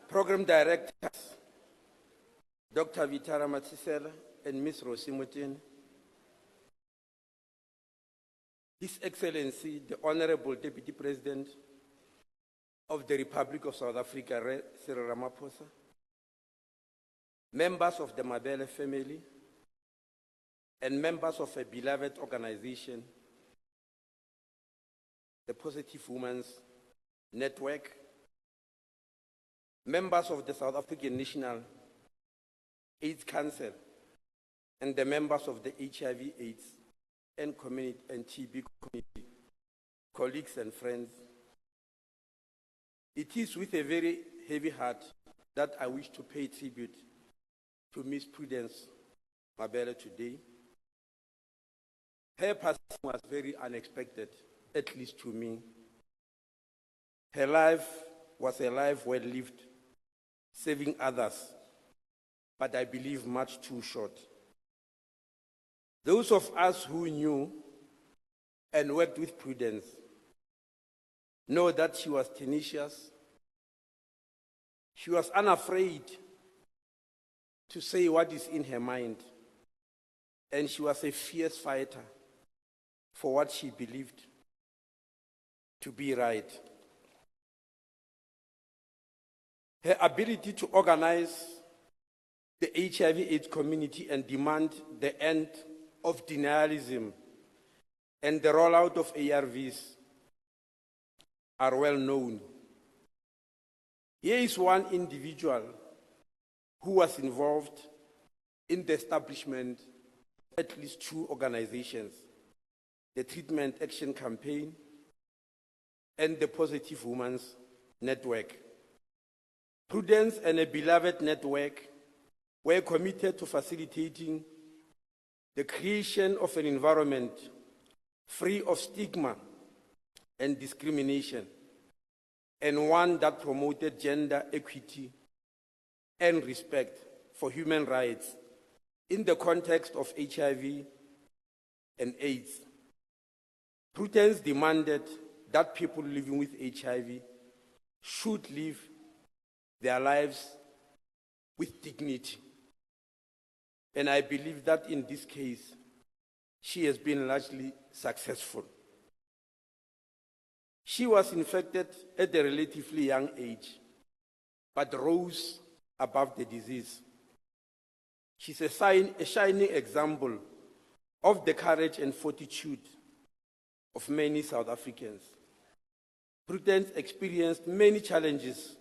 Program Directors, Dr. Vitara Matisela and Ms. Rosi Mutini, His Excellency, the Honorable Deputy President of the Republic of South Africa, Cyril Ramaphosa, members of the Mabele family, and members of a beloved organization, the Positive Women's Network, members of the South African National AIDS Council, and the members of the HIV/AIDS and TB community, colleagues and friends. It is with a very heavy heart that I wish to pay tribute to Ms. Prudence Mabele today. Her passing was very unexpected, at least to me. Her life was a life well lived, saving others, but I believe much too short. Those of us who knew and worked with Prudence know that she was tenacious. She was unafraid to say what is in her mind, and she was a fierce fighter for what she believed to be right. Her ability to organize the HIV/AIDS community and demand the end of denialism and the rollout of ARVs are well known. Here is one individual who was involved in the establishment of at least two organizations, the Treatment Action Campaign and the Positive Women's Network. Prudence and a beloved network were committed to facilitating the creation of an environment free of stigma and discrimination, and one that promoted gender equity and respect for human rights in the context of HIV and AIDS. Prudence demanded that people living with HIV should live their lives with dignity. And I believe that in this case, she has been largely successful. She was infected at a relatively young age, but rose above the disease. She's a shining example of the courage and fortitude of many South Africans. Prudence experienced many challenges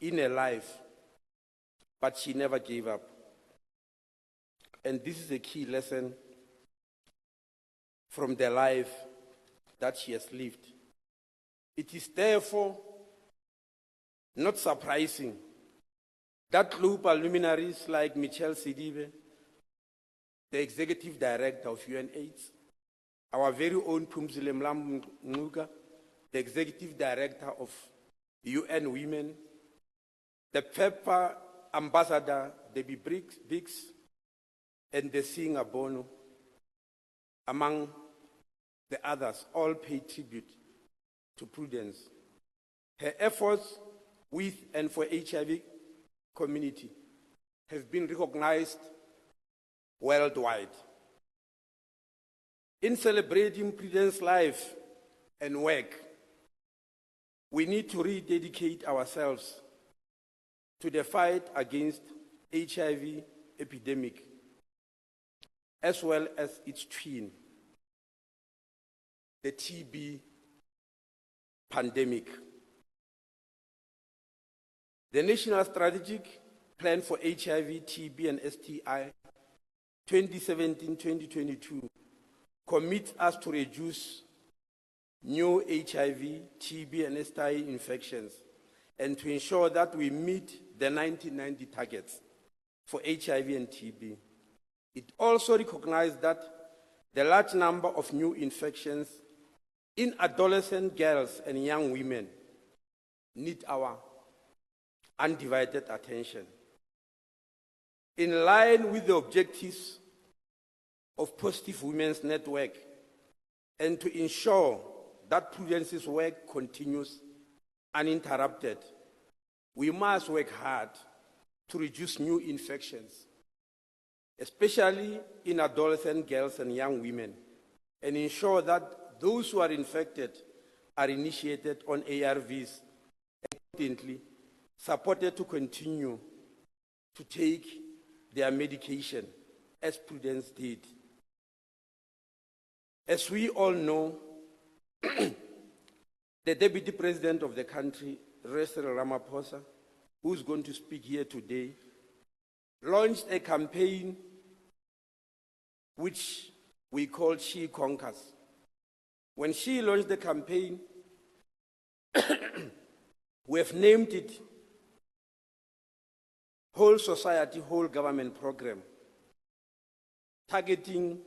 in her life, but she never gave up. And this is a key lesson from the life that she has lived. It is therefore not surprising that global luminaries like Michelle Sidibe, the Executive Director of UNAIDS, our very own Phumzile Mlambo-Ngcuka, the Executive Director of UN Women, the PEPFAR Ambassador, Debbie Biggs, and the Singer Bono, among the others, all pay tribute to Prudence. Her efforts with and for HIV community have been recognized worldwide. In celebrating Prudence's life and work, we need to rededicate ourselves to the fight against HIV epidemic, as well as its twin, the TB pandemic. The National Strategic Plan for HIV, TB, and STI 2017-2022 commits us to reduce new HIV, TB, and STI infections and to ensure that we meet the 1990 targets for HIV and TB. It also recognized that the large number of new infections in adolescent girls and young women need our undivided attention. In line with the objectives of Positive Women's Network and to ensure that Prudence's work continues uninterrupted, We must work hard to reduce new infections, especially in adolescent girls and young women, and ensure that those who are infected are initiated on ARVs and importantly, supported to continue to take their medication, as Prudence did. As we all know, the Deputy President of the country, Cyril Ramaphosa, who's going to speak here today, launched a campaign which we call She Conquers. When she launched the campaign, we have named it Whole Society, Whole Government Program, targeting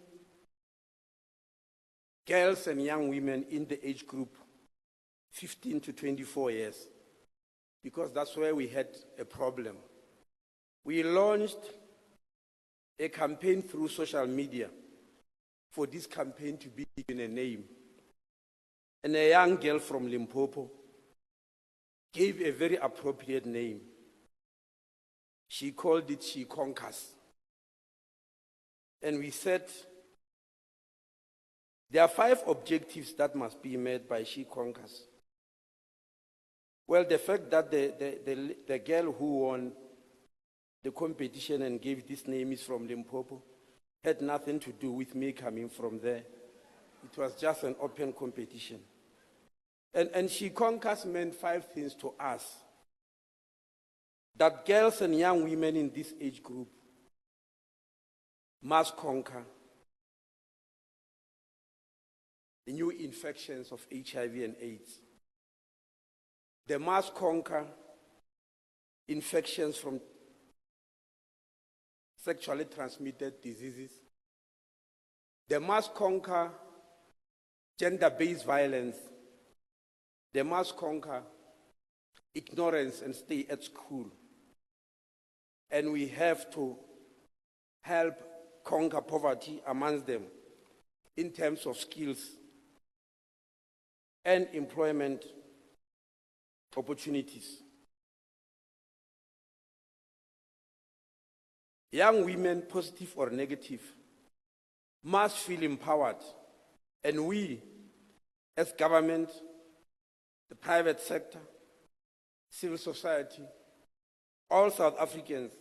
girls and young women in the age group 15 to 24 years, because that's where we had a problem. We launched a campaign through social media for this campaign to be given a name. And a young girl from Limpopo gave a very appropriate name. She called it She Conquers. And we said there are 5 objectives that must be met by She Conquers. Well, the fact that the girl who won the competition and gave this name is from Limpopo had nothing to do with me coming from there. It was just an open competition. And She Conquers meant 5 things to us. That girls and young women in this age group must conquer the new infections of HIV and AIDS. They must conquer infections from sexually transmitted diseases. They must conquer gender-based violence. They must conquer ignorance and stay at school. And we have to help conquer poverty amongst them in terms of skills and employment opportunities. Young women, positive or negative, must feel empowered, and we, as government, the private sector, civil society, all South Africans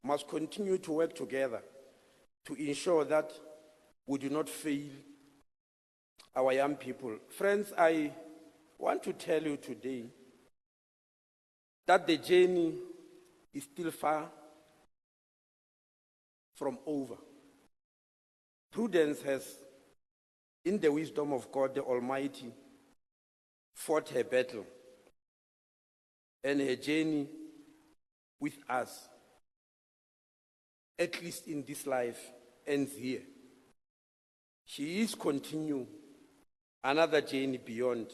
must continue to work together to ensure that we do not fail our young people. Friends, I want to tell you today that the journey is still far from over. Prudence has, in the wisdom of God the Almighty, fought her battle, and her journey with us, at least in this life, ends here. She is continuing another journey beyond,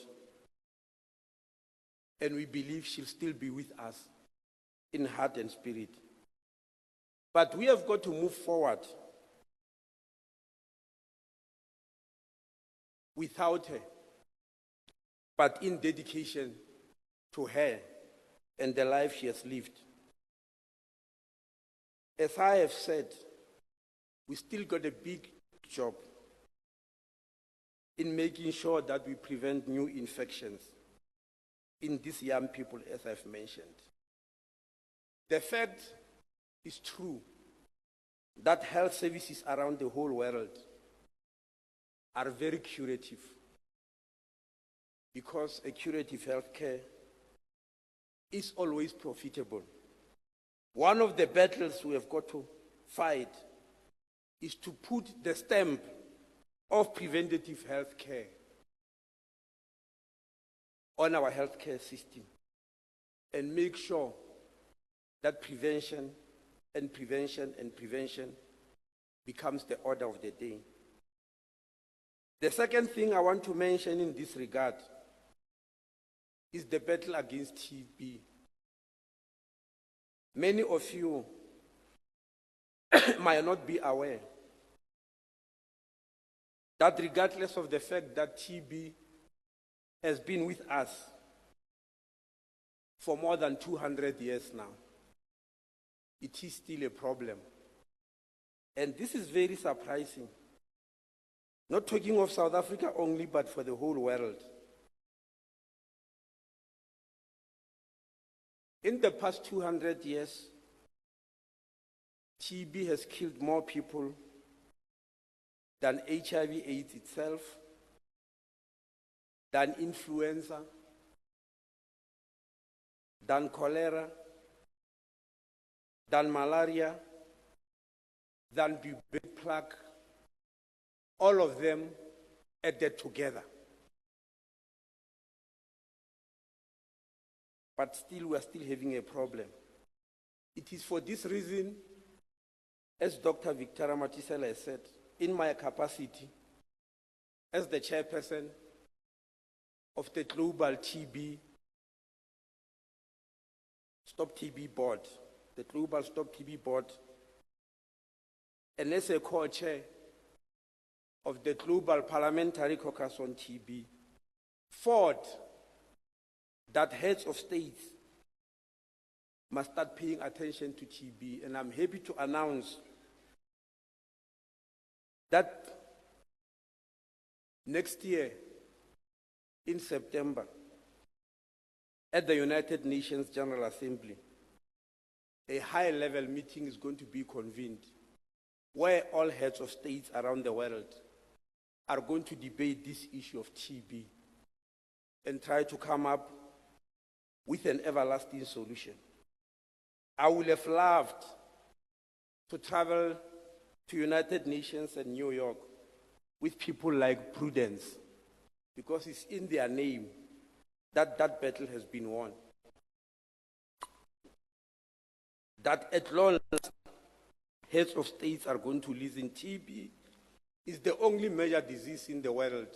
and we believe she'll still be with us in heart and spirit. But we have got to move forward without her, but in dedication to her and the life she has lived. As I have said, we still got a big job in making sure that we prevent new infections in these young people, as I've mentioned. The fact is true that health services around the whole world are very curative, because a curative healthcare is always profitable. One of the battles we have got to fight is to put the stamp of preventative healthcare on our healthcare system and make sure that prevention and prevention and prevention becomes the order of the day. The second thing I want to mention in this regard is the battle against TB. Many of you might not be aware that regardless of the fact that TB has been with us for more than 200 years now. It is still a problem. And this is very surprising. Not talking of South Africa only, but for the whole world. In the past 200 years, TB has killed more people than HIV/AIDS itself, than influenza, than cholera, than malaria, than bubonic plague, all of them added together. But still, we are still having a problem. It is for this reason, as Dr. Victoria Mabele has said, in my capacity as the chairperson of the Global Stop TB Board, the Global Stop TB Board, and as a co-chair of the Global Parliamentary Caucus on TB, fought that heads of states must start paying attention to TB. And I'm happy to announce that next year, in September, at the United Nations General Assembly, a high-level meeting is going to be convened where all heads of states around the world are going to debate this issue of TB and try to come up with an everlasting solution. I would have loved to travel to United Nations and New York with people like Prudence, because it's in their name that that battle has been won. That at long last, heads of states are going to listen. TB is the only major disease in the world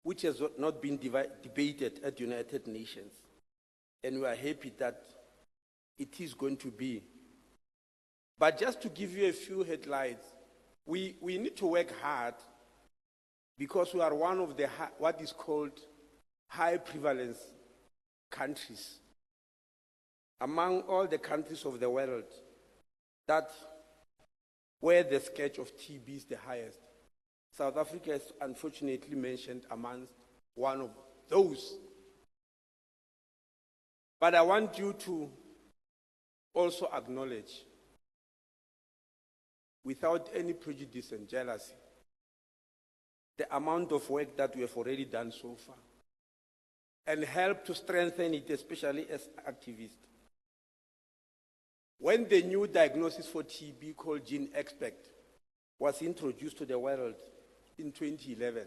which has not been debated at United Nations. And we are happy that it is going to be. But just to give you a few headlines, we need to work hard because we are one of the what is called high prevalence countries. Among all the countries of the world, that where the scourge of TB is the highest. South Africa is unfortunately mentioned amongst one of those. But I want you to also acknowledge, without any prejudice and jealousy, the amount of work that we have already done so far, and help to strengthen it, especially as activists. When the new diagnosis for TB called Gene Expect was introduced to the world in 2011,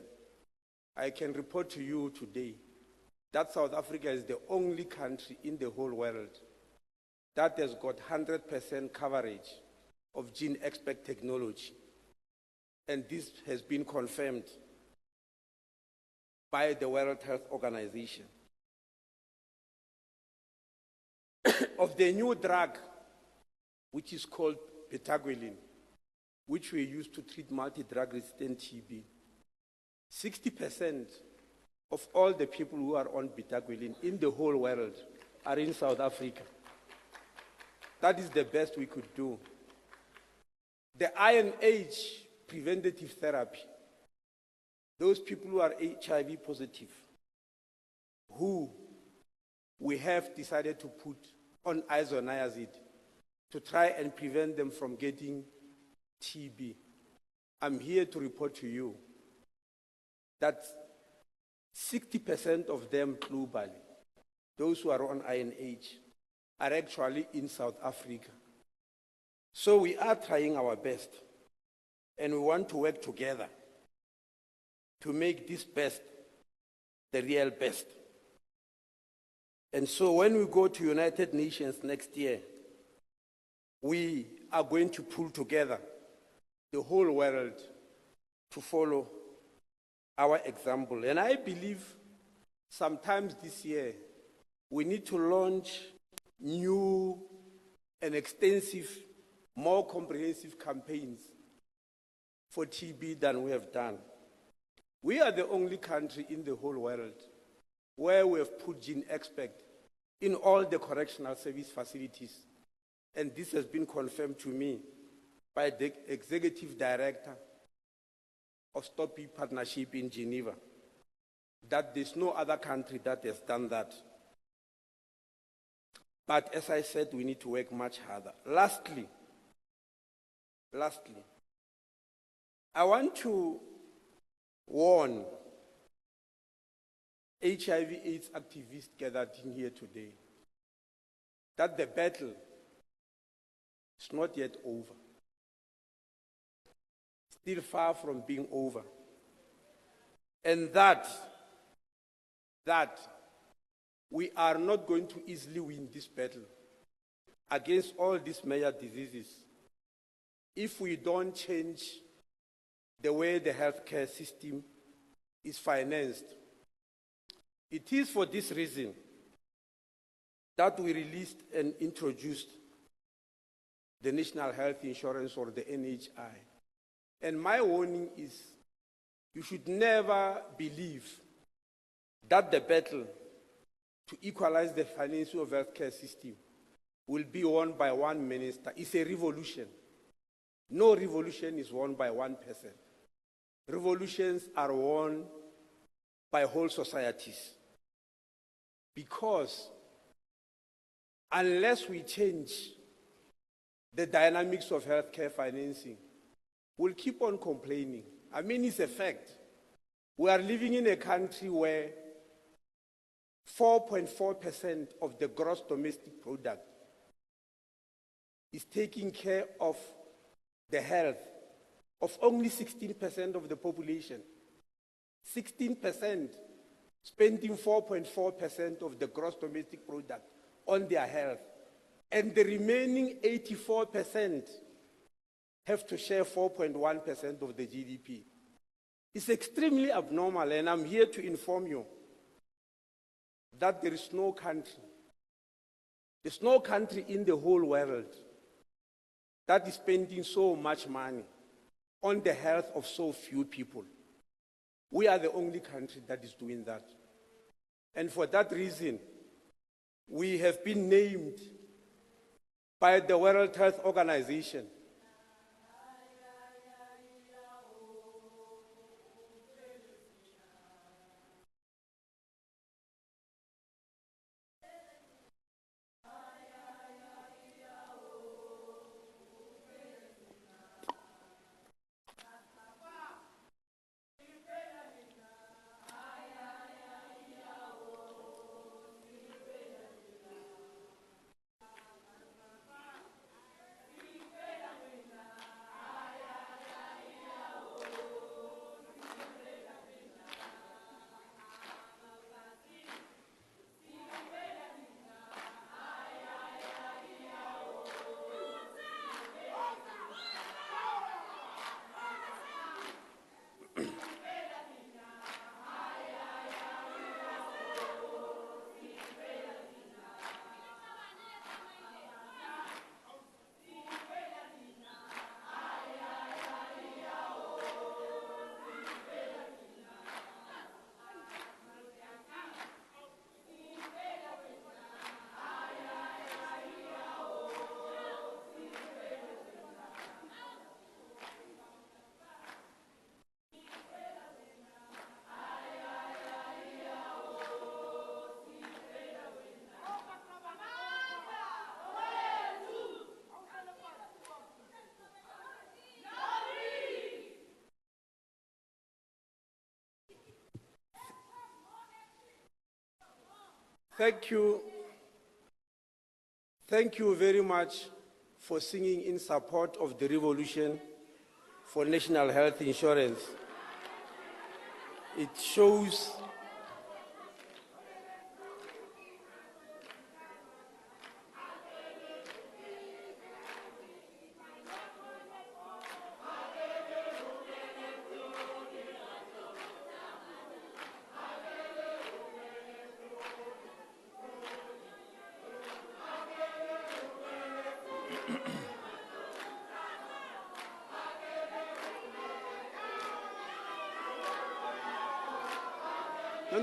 I can report to you today that South Africa is the only country in the whole world that has got 100% coverage of Gene Expect technology. And this has been confirmed by the World Health Organization. Of the new drug, which is called betaguilin, which we use to treat multi-drug resistant TB, 60% of all the people who are on betaguilin in the whole world are in South Africa. That is the best we could do. The INH preventative therapy, those people who are HIV positive, who we have decided to put on isoniazid to try and prevent them from getting TB. I'm here to report to you that 60% of them globally, those who are on INH, are actually in South Africa. So we are trying our best, and we want to work together to make this best the real best. And so when we go to United Nations next year, we are going to pull together the whole world to follow our example. And I believe sometimes this year, we need to launch new and extensive, more comprehensive campaigns for TB than we have done. We are the only country in the whole world where we have put Gene Expect in all the correctional service facilities. And this has been confirmed to me by the Executive Director of Stop P Partnership in Geneva, that there's no other country that has done that. But as I said, we need to work much harder. Lastly, I want to warn HIV/AIDS activists gathered in here today that the battle is not yet over. Still far from being over. And that we are not going to easily win this battle against all these major diseases if we don't change the way the healthcare system is financed. It is for this reason that we released and introduced the National Health Insurance, or the NHI. And my warning is, you should never believe that the battle to equalize the financing of the healthcare system will be won by one minister. It's a revolution. No revolution is won by one person. Revolutions are won by whole societies. Because unless we change the dynamics of healthcare financing, we'll keep on complaining. I mean, it's a fact. We are living in a country where 4.4% of the gross domestic product is taking care of the health of only 16% of the population. 16% spending 4.4% of the gross domestic product on their health. And the remaining 84% have to share 4.1% of the GDP. It's extremely abnormal, and I'm here to inform you that there's no country in the whole world that is spending so much money on the health of so few people. We are the only country that is doing that. And for that reason, we have been named by the World Health Organization Thank you. Thank you very much for singing in support of the revolution for national health insurance. It shows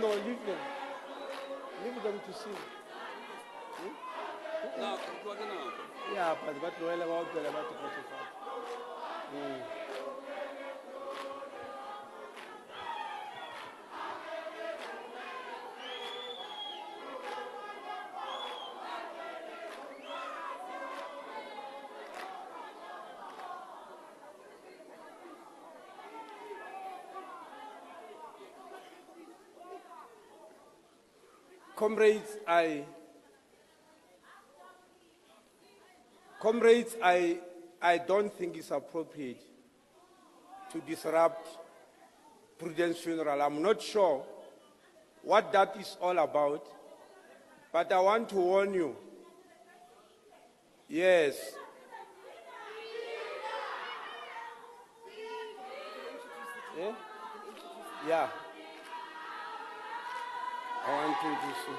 no, leave them. Leave them to sing. No, what now? Yeah, but what well about the about the 45. Comrades, I don't think it's appropriate to disrupt Prudence funeral. I'm not sure what that is all about, but I want to warn you. Yes. Yeah? Yeah. I want to do so.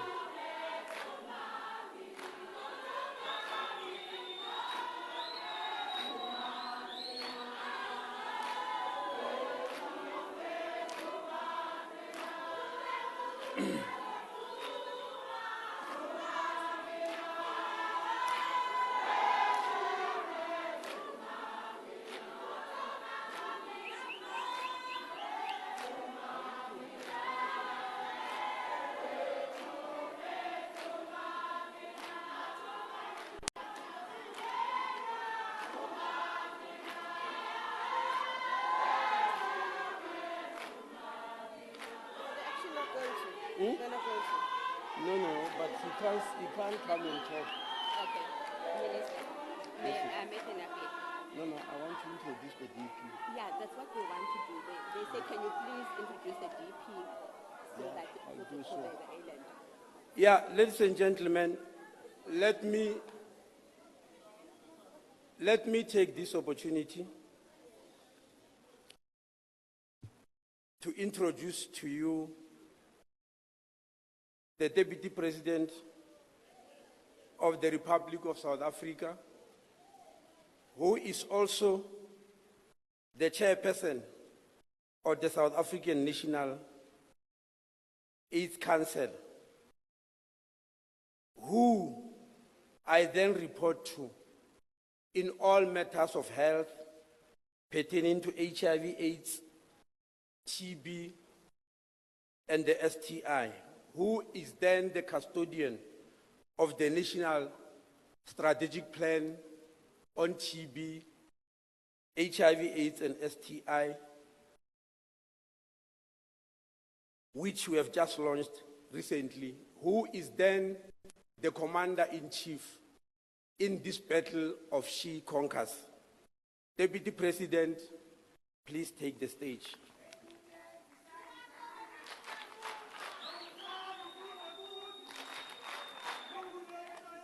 They're not going to. No, but he can't come and talk. Okay. Minister, may I make an appeal? No, I want to introduce the DP. Yeah, that's what we want to do. They say, can you please introduce the DP so that I'll we do can so. cover the island? Yeah, ladies and gentlemen, let me take this opportunity to introduce to you the Deputy President of the Republic of South Africa, who is also the chairperson of the South African National AIDS Council, who I then report to in all matters of health pertaining to HIV, AIDS, TB, and the STI, who is then the custodian of the National Strategic Plan on TB, HIV, AIDS, and STI, which we have just launched recently, who is then the commander-in-chief in this battle of she conquers. Deputy President, please take the stage.